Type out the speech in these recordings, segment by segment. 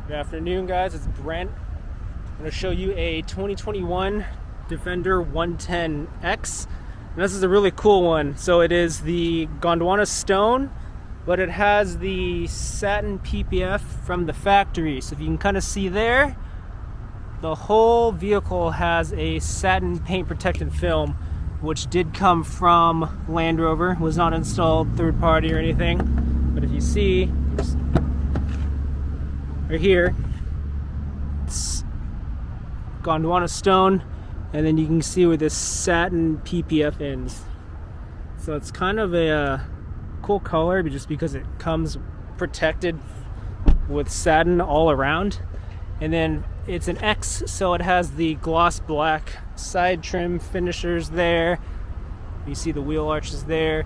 Good afternoon, guys. It's Brent. I'm going to show you a 2021 Defender 110X. And this is a really cool one. So it is the Gondwana Stone, but it has the satin PPF from the factory. So if you can kind of see there, the whole vehicle has a satin paint protective film, which did come from Land Rover. Was not installed third party or anything. But if you see, right here, it's Gondwana Stone, and then you can see where this satin PPF ends. So it's kind of a cool color just because it comes protected with satin all around. And then it's an X, so it has the gloss black side trim finishers there. You see the wheel arches there.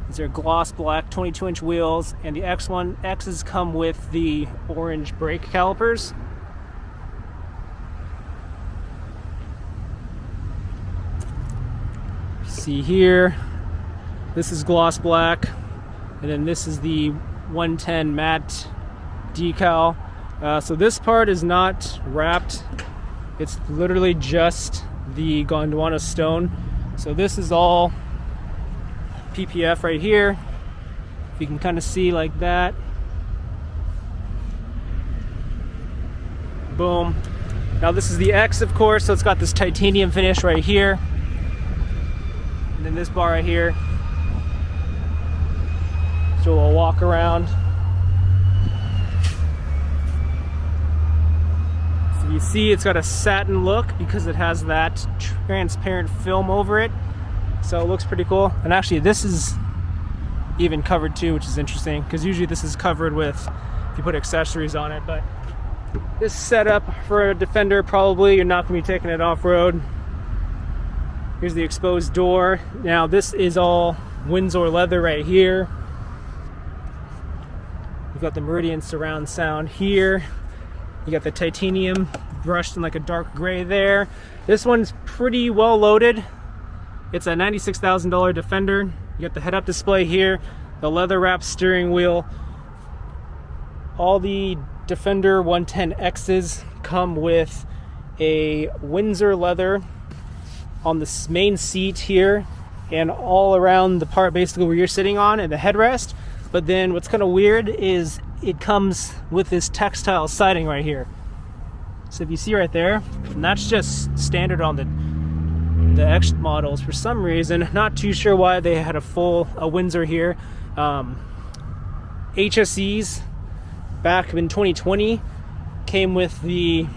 These are gloss black 22-inch wheels, and the X's come with the orange brake calipers. See here, this is gloss black, and then this is the 110 matte decal. So this part is not wrapped. It's literally just the Gondwana Stone. So this is all PPF right here. If you can kind of see like that. Boom. Now this is the X, of course, so it's got this titanium finish right here. And then this bar right here. So we'll walk around. So you see it's got a satin look because it has that transparent film over it. So it looks pretty cool. And actually this is even covered too, which is interesting because usually this is covered with if you put accessories on it. But this setup for a Defender, probably you're not going to be taking it off-road. Here's the exposed door. Now this is all Windsor leather right here. We've got the Meridian surround sound here. You got the titanium brushed in like a dark gray there. This one's pretty well loaded. It's a $96,000 Defender. You got the head-up display here, the leather-wrapped steering wheel. All the Defender 110Xs come with a Windsor leather on the main seat here and all around the part basically where you're sitting on and the headrest. But then what's kind of weird is it comes with this textile siding right here. So if you see right there, and that's just standard on the X models for some reason. Not too sure why they had a Windsor here. HSEs back in 2020 came with the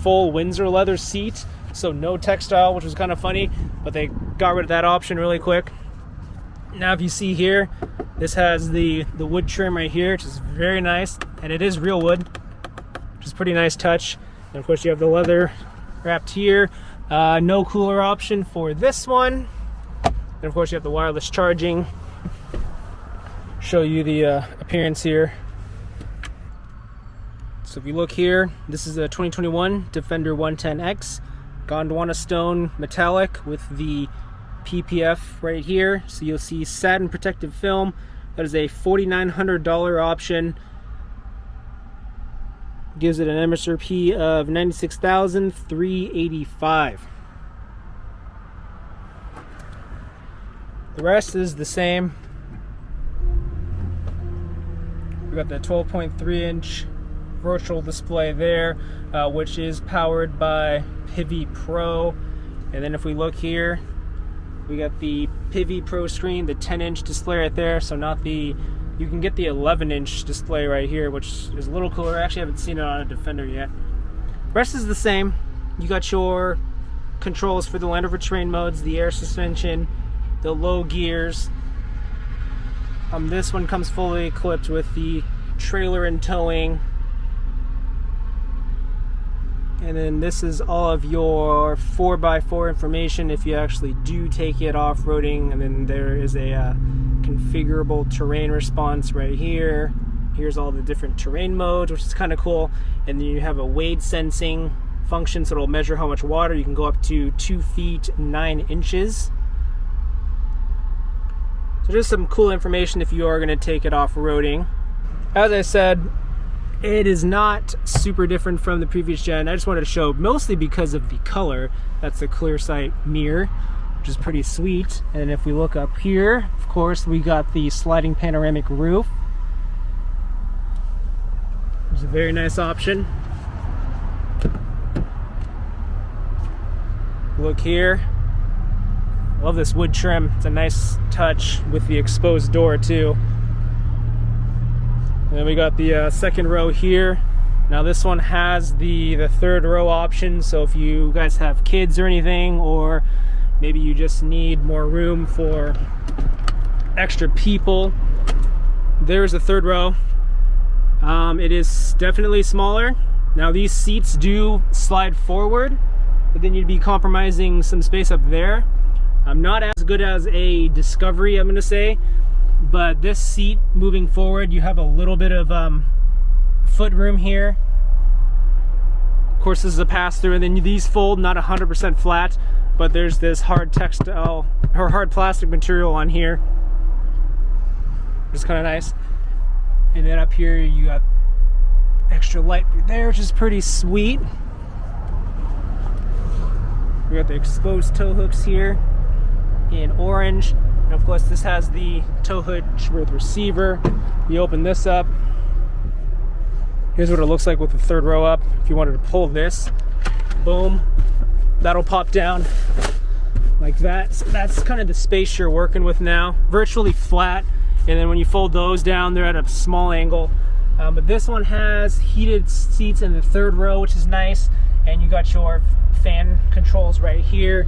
full Windsor leather seat, so no textile, which was kind of funny, but they got rid of that option really quick. Now if you see here, this has the wood trim right here, which is very nice, and it is real wood, which is a pretty nice touch. And of course you have the leather wrapped here. No cooler option for this one. And of course you have the wireless charging. Show you the appearance here. So if you look here, this is a 2021 Defender 110X. Gondwana Stone metallic with the PPF right here. So you'll see Satin Protective Film. That is a $4,900 option. Gives it an MSRP of $96,385. The rest is the same. We got the 12.3-inch virtual display there, which is powered by Pivi Pro. And then if we look here, we got the Pivi Pro screen, the 10-inch display right there. So not the, you can get the 11-inch display right here, which is a little cooler. I actually haven't seen it on a Defender yet. The rest is the same. You got your controls for the Land Rover terrain modes, the air suspension, the low gears. This one comes fully equipped with the trailer and towing. And then this is all of your 4x4 information if you actually do take it off-roading. And then there is a configurable terrain response right here. Here's all the different terrain modes, which is kind of cool. And then you have a wade sensing function, so it'll measure how much water. You can go up to 2 feet 9 inches. So just some cool information if you are going to take it off-roading. As I said, It is not super different from the previous gen. I just wanted to show, mostly because of the color. That's the clear sight mirror, which is pretty sweet. And if we look up here, of course, we got the sliding panoramic roof. It's a very nice option. Look here. I love this wood trim. It's a nice touch with the exposed door too. And then we got the second row here. Now this one has the third row option, so if you guys have kids or anything, or maybe you just need more room for extra people, there's the third row. It is definitely smaller. Now these seats do slide forward, but then you'd be compromising some space up there. Not as good as a Discovery, I'm gonna say, but this seat moving forward, you have a little bit of foot room here. Of course, this is a pass-through, and then these fold, not 100% flat, but there's this hard textile or hard plastic material on here, which is kind of nice. And then up here, you got extra light there, which is pretty sweet. We got the exposed tow hooks here in orange. And of course, this has the tow hitch with receiver. You open this up. Here's what it looks like with the third row up. If you wanted to pull this, boom, that'll pop down like that. So that's kind of the space you're working with now. Virtually flat. And then when you fold those down, they're at a small angle. But this one has heated seats in the third row, which is nice. And you got your fan controls right here.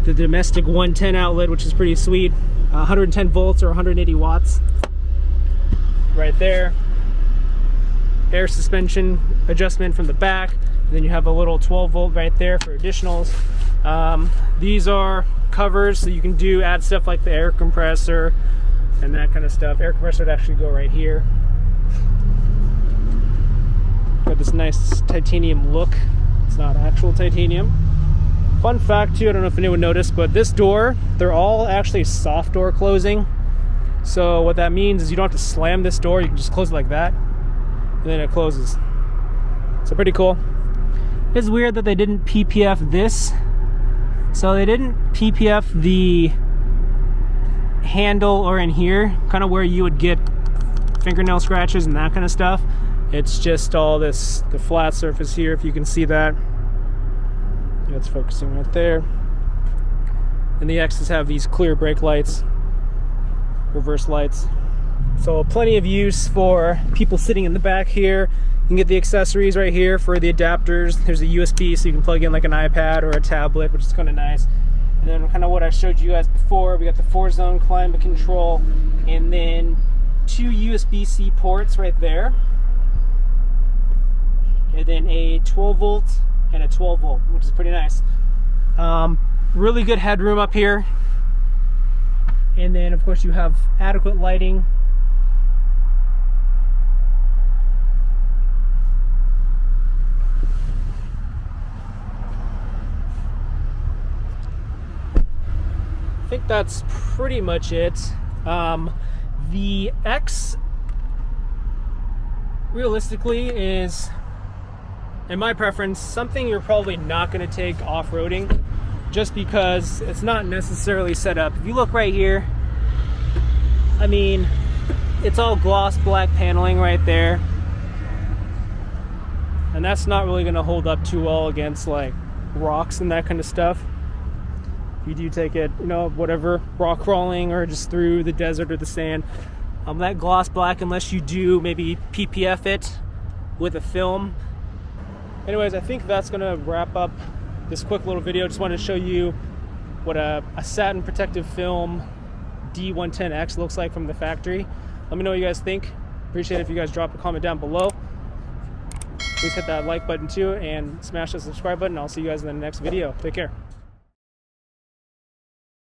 The domestic 110 outlet, which is pretty sweet. 110 volts or 180 watts right there. Air suspension adjustment from the back. And then you have a little 12 volt right there for additionals. These are covers, so you can add stuff like the air compressor and that kind of stuff. Air compressor would actually go right here. Got this nice titanium look. It's not actual titanium. Fun fact too, I don't know if anyone noticed, but this door, they're all actually soft door closing. So what that means is you don't have to slam this door, you can just close it like that, and then it closes. So pretty cool. It's weird that they didn't PPF this. So they didn't PPF the handle or in here, kind of where you would get fingernail scratches and that kind of stuff. It's just all this, the flat surface here, if you can see that. It's focusing right there. And the X's have these clear brake lights, reverse lights. So plenty of use for people sitting in the back here. You can get the accessories right here for the adapters. There's a USB, so you can plug in like an iPad or a tablet, which is kind of nice. And then kind of what I showed you guys before, we got the 4-zone climate control, and then 2 USB-C ports right there. And then a 12 volt and a 12 volt, which is pretty nice. Really good headroom up here. And then of course you have adequate lighting. I think that's pretty much it. The X realistically is, in my preference, something you're probably not going to take off-roading, just because it's not necessarily set up. If you look right here, I mean, it's all gloss black paneling right there, and that's not really going to hold up too well against like rocks and that kind of stuff. If you do take it, you know, whatever, rock crawling or just through the desert or the sand, that gloss black, unless you do maybe PPF it with a film. Anyways, I think that's gonna wrap up this quick little video. Just wanted to show you what a Satin Protective Film D110X looks like from the factory. Let me know what you guys think. Appreciate it if you guys drop a comment down below. Please hit that like button too and smash the subscribe button. I'll see you guys in the next video. Take care.